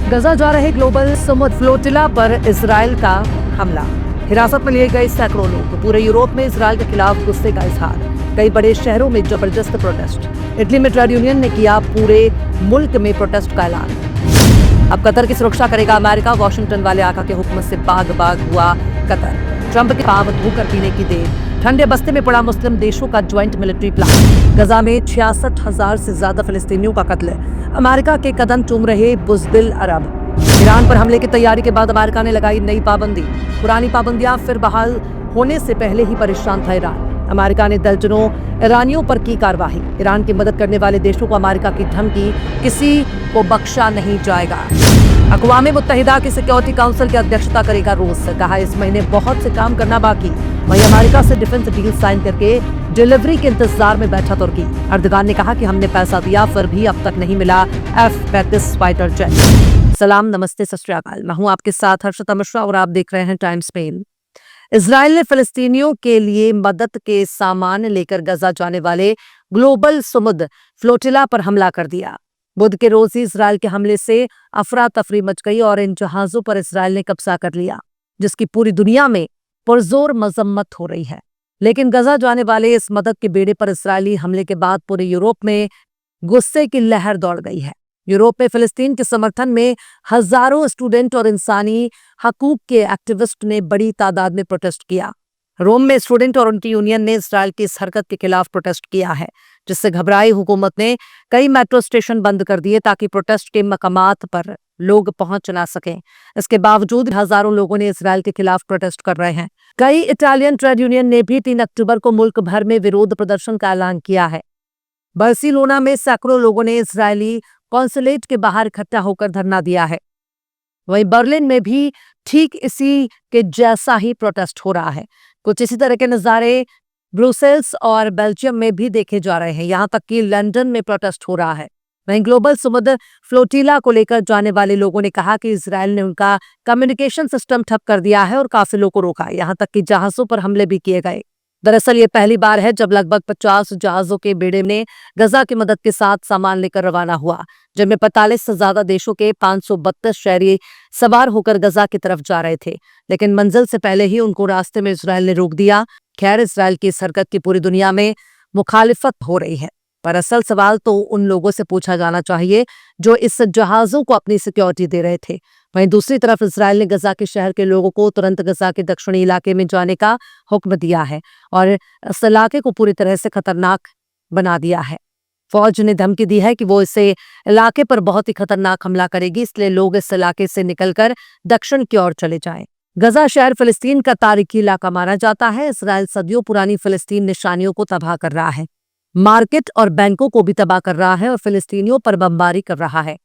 गजा जा रहे ग्लोबल समुद्र फ्लोटिला पर इजराइल का हमला। हिरासत में लिए गए सैकड़ों लोग। पूरे यूरोप में इजराइल के खिलाफ गुस्से का इजहार। कई बड़े शहरों में जबरदस्त प्रोटेस्ट। इटली में ट्रेड यूनियन ने किया पूरे मुल्क में प्रोटेस्ट का ऐलान। अब कतर की सुरक्षा करेगा अमेरिका। वॉशिंगटन वाले आका के हुक्म से बाग बाग हुआ कतर। ट्रंप के पांव धोकर पीने की देर। ठंडे बस्ते में पड़ा मुस्लिम देशों का ज्वाइंट मिलिट्री प्लान। गजा में 66,000 से ज्यादा फिलिस्तीनियों का कत्ल। अमेरिका के कदम चूम रहे बुज़दिल अरब। ईरान पर हमले की तैयारी के बाद अमेरिका ने लगाई नई पाबंदी। पुरानी पाबंदियां फिर बहाल होने से पहले ही परेशान था ईरान। अमेरिका ने दर्जनों ईरानियों पर की कार्रवाई। ईरान की मदद करने वाले देशों को अमेरिका की धमकी, किसी को बख्शा नहीं जाएगा। अक़वाम मुत्तहिदा की सिक्योरिटी काउंसिल की अध्यक्षता करेगा रूस। कहा इस महीने बहुत से काम करना बाकी। वहीं अमेरिका से डिफेंस डील साइन करके डिलीवरी के इंतजार में बैठा तुर्की। अर्दगान ने कहा कि हमने पैसा दिया फिर भी अब तक नहीं मिला F-35 फाइटर जेट। सलाम, नमस्ते, सत श्री अकाल। मैं हूं आपके साथ हर्षिता मिश्रा और आप देख रहे हैं टाइम्स मेल। इजराइल ने फिलिस्तीनियों के लिए मदद के सामान लेकर गजा जाने वाले ग्लोबल समुद्र फ्लोटिला पर हमला कर दिया। बुध के रोज ही इजराइल के हमले से अफरा तफरी मच गई और इन जहाजों पर इजराइल ने कब्जा कर लिया, जिसकी पूरी दुनिया में पुरजोर मजम्मत हो रही है। लेकिन गजा जाने वाले इस मदद के बेड़े पर इजरायली हमले के बाद पूरे यूरोप में गुस्से की लहर दौड़ गई है। यूरोप में फिलिस्तीन के समर्थन में हजारों स्टूडेंट और इंसानी हकूक के एक्टिविस्ट ने बड़ी तादाद में प्रोटेस्ट किया। रोम में स्टूडेंट और उनकी यूनियन ने इजराइल की इस हरकत के खिलाफ प्रोटेस्ट किया है, जिससे घबराई हुकूमत ने कई मेट्रो स्टेशन बंद कर दिए ताकि प्रोटेस्ट के मकामात पर लोग पहुंच ना सकें। इसके बावजूद हजारों लोगों ने इजराइल के खिलाफ प्रोटेस्ट कर रहे हैं। कई इटालियन ट्रेड यूनियन ने भी 3 अक्टूबर को मुल्क भर में विरोध प्रदर्शन का ऐलान किया है। बार्सिलोना में सैकड़ों लोगों ने इजरायली कॉन्सुलेट के बाहर इकट्ठा होकर धरना दिया है। वहीं बर्लिन में भी ठीक इसी के जैसा ही प्रोटेस्ट हो रहा है। कुछ इसी तरह के नजारे ब्रुसेल्स और बेल्जियम में भी देखे जा रहे हैं। यहां तक कि लंदन में प्रोटेस्ट हो रहा है। वहीं ग्लोबल समुद्र फ्लोटिला को लेकर जाने वाले लोगों ने कहा कि इजराइल ने उनका कम्युनिकेशन सिस्टम ठप कर दिया है और काफिलों को रोका। यहां तक कि जहाजों पर हमले भी किए गए। दरअसल ये पहली बार है जब लगभग 50 जहाजों के बेड़े ने गजा की मदद के साथ सामान लेकर रवाना हुआ, जिनमें 45 से ज्यादा देशों के 532 शहरी सवार होकर गजा की तरफ जा रहे थे। लेकिन मंजिल से पहले ही उनको रास्ते में इजराइल ने रोक दिया। खैर, इजराइल की इस हरकत की पूरी दुनिया में मुखालिफत हो रही है, पर असल सवाल तो उन लोगों से पूछा जाना चाहिए जो इस जहाजों को अपनी सिक्योरिटी दे रहे थे। वहीं दूसरी तरफ इजराइल ने गजा के शहर के लोगों को तुरंत गजा के दक्षिणी इलाके में जाने का हुक्म दिया है और इस इलाके को पूरी तरह से खतरनाक बना दिया है। फौज ने धमकी दी है कि वो इस इलाके पर बहुत ही खतरनाक हमला करेगी, इसलिए लोग इस इलाके से निकलकर दक्षिण की ओर चले जाएं। गजा शहर फिलिस्तीन का तारीखी इलाका माना जाता है। इजराइल सदियों पुरानी फिलिस्तीन निशानियों को तबाह कर रहा है, मार्केट और बैंकों को भी तबाह कर रहा है और फिलिस्तीनियों पर बमबारी कर रहा है।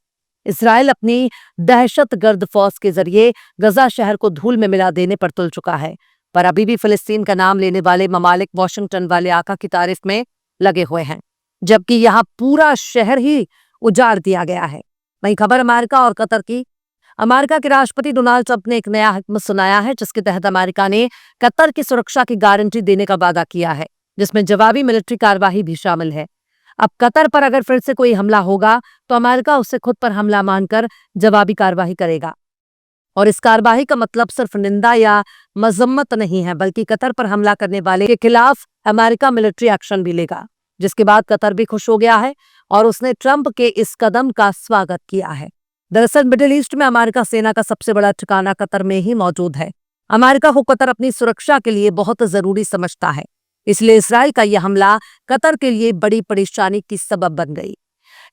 इजराइल अपनी दहशतगर्द फौज के जरिए गजा शहर को धूल में मिला देने पर तुल चुका है, पर अभी भी फिलिस्तीन का नाम लेने वाले ममालिक वॉशिंगटन वाले आका की तारीफ में लगे हुए हैं, जबकि यहाँ पूरा शहर ही उजाड़ दिया गया है। वहीं खबर अमेरिका और कतर की। अमेरिका के राष्ट्रपति डोनाल्ड ट्रंप ने एक नया हुक्म सुनाया है, जिसके तहत अमेरिका ने कतर की सुरक्षा की गारंटी देने का वादा किया है, जिसमें जवाबी मिलिट्री कार्यवाही भी शामिल है। अब कतर पर अगर फिर से कोई हमला होगा तो अमेरिका उससे खुद पर हमला मानकर जवाबी कार्यवाही करेगा। और इस कार्यवाही का मतलब सिर्फ निंदा या मजम्मत नहीं है, बल्कि कतर पर हमला करने वाले के खिलाफ अमेरिका मिलिट्री एक्शन भी लेगा। जिसके बाद कतर भी खुश हो गया है और उसने ट्रंप के इस कदम का स्वागत किया है। दरअसल मिडिल ईस्ट में अमेरिका सेना का सबसे बड़ा ठिकाना कतर में ही मौजूद है। अमेरिका को कतर अपनी सुरक्षा के लिए बहुत जरूरी समझता है, इसलिए इजराइल का यह हमला कतर के लिए बड़ी परेशानी की सबब बन गई।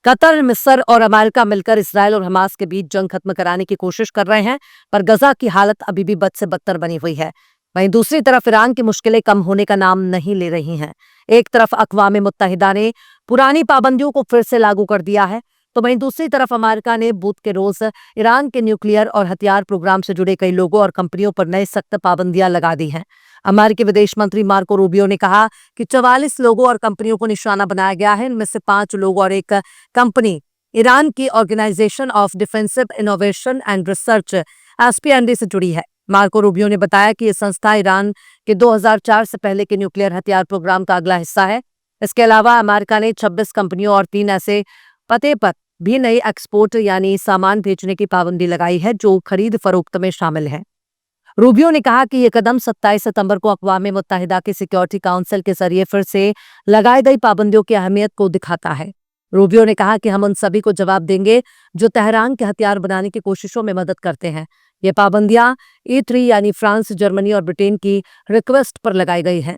कतर, मिस्र और अमेरिका मिलकर इजराइल और हमास के बीच जंग खत्म कराने की कोशिश कर रहे हैं, पर गजा की हालत अभी भी बद से बदतर बनी हुई है। वहीं दूसरी तरफ ईरान की मुश्किलें कम होने का नाम नहीं ले रही हैं। एक तरफ अक़वाम मुत्तहिदा ने पुरानी पाबंदियों को फिर से लागू कर दिया है, तो वहीं दूसरी तरफ अमेरिका ने बुध के रोज ईरान के न्यूक्लियर और हथियार प्रोग्राम से जुड़े कई लोगों और कंपनियों पर नए सख्त पाबंदियां लगा दी हैं। अमेरिकी विदेश मंत्री मार्को रूबियो ने कहा कि 44 लोगों और कंपनियों को निशाना बनाया गया है। इनमें से 5 लोग और एक कंपनी ईरान की organisation of defensive innovation and research SPND से जुड़ी है। मार्को रूबियो ने बताया कि ये संस्था ईरान के 2004 से पहले के न्यूक्लियर हथियार प्रोग्राम का अगला हिस्सा है। इसके अलावा अमेरिका ने 26 कंपनियों और 3 ऐसे पते पर भी नई एक्सपोर्ट यानी सामान भेजने की पाबंदी लगाई है, जो खरीद फरोख्त में शामिल है। रूबियो ने कहा कि यह कदम 27 सितंबर को अक़वाम मुत्तहिदा के सिक्योरिटी काउंसिल के जरिए फिर से लगाई गई पाबंदियों की अहमियत को दिखाता है। रूबियो ने कहा कि हम उन सभी को जवाब देंगे जो तेहरान के हथियार बनाने की कोशिशों में मदद करते हैं। ये पाबंदियां E3 यानी फ्रांस, जर्मनी और ब्रिटेन की रिक्वेस्ट पर लगाई गई हैं,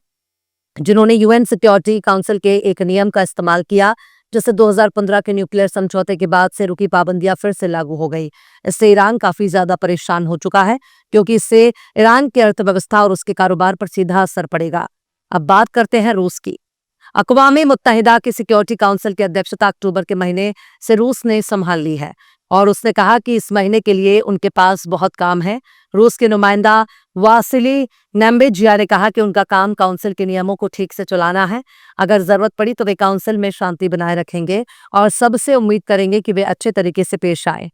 जिन्होंने यूएन सिक्योरिटी काउंसिल के एक नियम का इस्तेमाल किया, जिससे 2015 के न्यूक्लियर समझौते के बाद से रुकी पाबंदियां फिर से लागू हो गई। इससे ईरान काफी ज्यादा परेशान हो चुका है, क्योंकि इससे ईरान की अर्थव्यवस्था और उसके कारोबार पर सीधा असर पड़ेगा। अब बात करते हैं रूस की। अक़वाम मुत्तहिदा की सिक्योरिटी काउंसिल की अध्यक्षता अक्टूबर के महीने से रूस ने संभाल ली है और उसने कहा कि इस महीने के लिए उनके पास बहुत काम है। रूस के नुमाइंदा वासिली नेम्बेजिया ने कहा कि उनका काम काउंसिल के नियमों को ठीक से चलाना है। अगर जरूरत पड़ी तो वे काउंसिल में शांति बनाए रखेंगे और सबसे उम्मीद करेंगे कि वे अच्छे तरीके से पेश आए।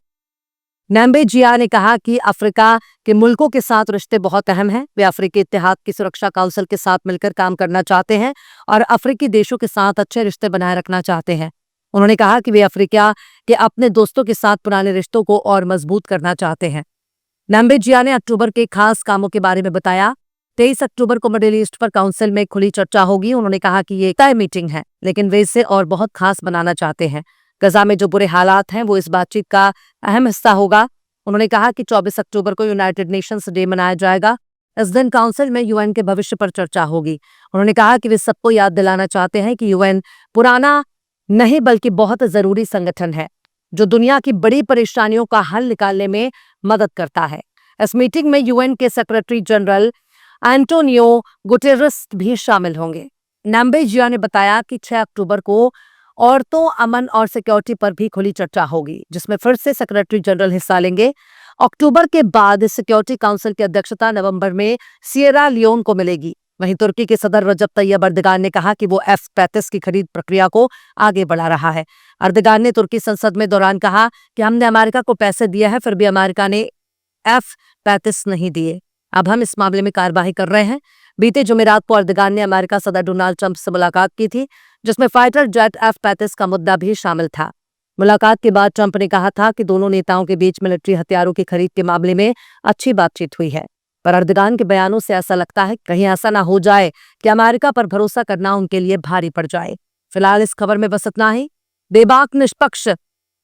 नेम्बेजिया ने कहा कि अफ्रीका के मुल्कों के साथ रिश्ते बहुत अहम हैं। वे अफ्रीकी इत्तेहाद की सुरक्षा काउंसिल के साथ मिलकर काम करना चाहते हैं और अफ्रीकी देशों के साथ अच्छे रिश्ते बनाए रखना चाहते हैं। उन्होंने कहा कि वे अफ्रीका के अपने दोस्तों के साथ पुराने रिश्तों को और मजबूत करना चाहते हैं। नेम्बेजिया ने अक्टूबर के खास कामों के बारे में बताया। 23 अक्टूबर को मिडिल ईस्ट पर काउंसिल में खुली चर्चा होगी। उन्होंने कहा कि ये तय मीटिंग है, लेकिन वे इसे और बहुत खास बनाना चाहते हैं। गजा में जो बुरे हालात हैं वो इस बातचीत का अहम हिस्सा होगा। उन्होंने कहा कि 24 अक्टूबर को यूनाइटेड नेशंस डे मनाया जाएगा। इस दिन काउंसिल में यूएन के भविष्य पर चर्चा होगी। उन्होंने कहा कि वे सबको याद दिलाना चाहते हैं कि यूएन पुराना नहीं बल्कि बहुत जरूरी संगठन है, जो दुनिया की बड़ी परेशानियों का हल निकालने में मदद करता है। इस मीटिंग में यूएन के सेक्रेटरी जनरल एंटोनियो गुटेरेस भी शामिल होंगे। नेम्बेजिया ने बताया कि 6 अक्टूबर को औरतों, अमन और सिक्योरिटी पर भी खुली चर्चा होगी, जिसमें फिर से सेक्रेटरी जनरल हिस्सा लेंगे। अक्टूबर के बाद सिक्योरिटी काउंसिल की अध्यक्षता नवंबर में सिएरा लियोन को मिलेगी। वहीं तुर्की के सदर रजब तैयब अर्दगान ने कहा कि वो F-35 की खरीद प्रक्रिया को आगे बढ़ा रहा है। अर्दगान ने तुर्की संसद में दौरान कहा कि हमने अमेरिका को पैसे दिए हैं, फिर भी अमेरिका ने F-35 नहीं दिए। अब हम इस मामले में कार्रवाई कर रहे हैं। बीते जुमेरात को अर्दगान ने अमेरिका सदर डोनाल्ड ट्रंप से मुलाकात की थी, जिसमें फाइटर जेट F-35 का मुद्दा भी शामिल था। मुलाकात के बाद ट्रंप ने कहा था कि दोनों नेताओं के बीच मिलिट्री हथियारों की खरीद के मामले में अच्छी बातचीत हुई है, पर अर्दगान के बयानों से ऐसा लगता है कहीं ऐसा ना हो जाए कि अमेरिका पर भरोसा करना उनके लिए भारी पड़ जाए। फिलहाल इस खबर में बस इतना ही। बेबाक, निष्पक्ष,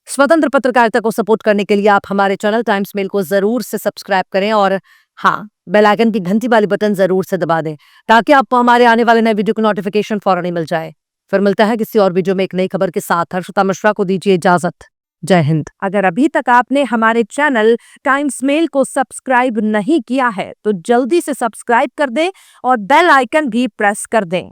स्वतंत्र पत्रकारिता को सपोर्ट करने के लिए आप हमारे चैनल टाइम्स मेल को जरूर से सब्सक्राइब करें और हाँ, बेल आइकन की घंटी वाली बटन जरूर से दबा दें, ताकि आपको हमारे आने वाले नए वीडियो की नोटिफिकेशन फौरन ही मिल जाए। फिर मिलता है किसी और वीडियो में एक नई खबर के साथ। हर्षिता मिश्रा को दीजिए इजाजत। जय हिंद। अगर अभी तक आपने हमारे चैनल टाइम्स मेल को सब्सक्राइब नहीं किया है तो जल्दी से सब्सक्राइब कर दें और बेल आइकन भी प्रेस कर दें।